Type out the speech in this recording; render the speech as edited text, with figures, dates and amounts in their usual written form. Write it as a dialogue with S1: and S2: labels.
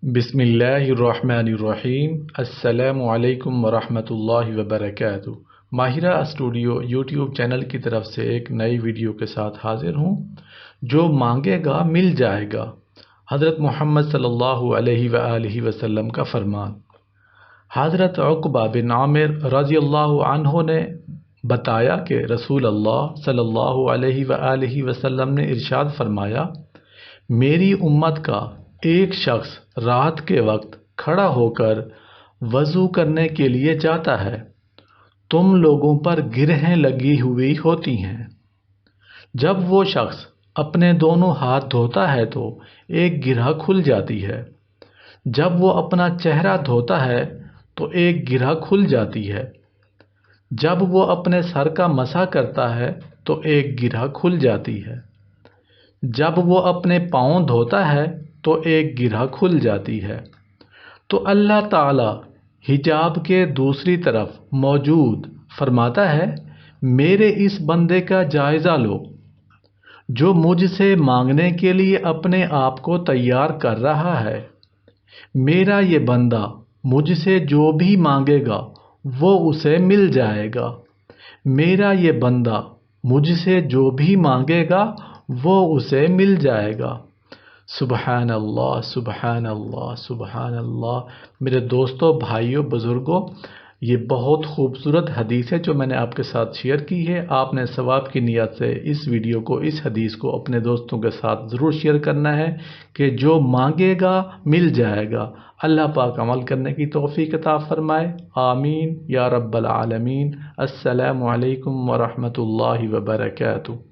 S1: بسم اللہ الرحمن الرحیم۔ السلام علیکم ورحمۃ اللہ وبرکاتہ۔ ماہرہ اسٹوڈیو یوٹیوب چینل کی طرف سے ایک نئی ویڈیو کے ساتھ حاضر ہوں۔ جو مانگے گا مل جائے گا، حضرت محمد صلی اللہ علیہ وآلہ وسلم کا فرمان۔ حضرت عقبہ بن عامر رضی اللہ عنہ نے بتایا کہ رسول اللہ صلی اللہ علیہ وآلہ وسلم نے ارشاد فرمایا، میری امت کا ایک شخص رات کے وقت کھڑا ہو کر وضو کرنے کے لیے جاتا ہے، تم لوگوں پر گرہیں لگی ہوئی ہوتی ہیں۔ جب وہ شخص اپنے دونوں ہاتھ دھوتا ہے تو ایک گرہ کھل جاتی ہے، جب وہ اپنا چہرہ دھوتا ہے تو ایک گرہ کھل جاتی ہے، جب وہ اپنے سر کا مسح کرتا ہے تو ایک گرہ کھل جاتی ہے، جب وہ اپنے پاؤں دھوتا ہے تو ایک گرہ کھل جاتی ہے۔ تو اللہ تعالی حجاب کے دوسری طرف موجود فرماتا ہے، میرے اس بندے کا جائزہ لو جو مجھ سے مانگنے کے لیے اپنے آپ کو تیار کر رہا ہے۔ میرا یہ بندہ مجھ سے جو بھی مانگے گا وہ اسے مل جائے گا۔ میرا یہ بندہ مجھ سے جو بھی مانگے گا وہ اسے مل جائے گا۔ سبحان اللہ، سبحان اللہ، سبحان اللہ۔ میرے دوستوں، بھائیوں، بزرگوں، یہ بہت خوبصورت حدیث ہے جو میں نے آپ کے ساتھ شیئر کی ہے۔ آپ نے ثواب کی نیت سے اس ویڈیو کو، اس حدیث کو اپنے دوستوں کے ساتھ ضرور شیئر کرنا ہے کہ جو مانگے گا مل جائے گا۔ اللہ پاک عمل کرنے کی توفیق عطا فرمائے، آمین یا رب العالمین۔ السلام علیکم ورحمۃ اللہ وبرکاتہ۔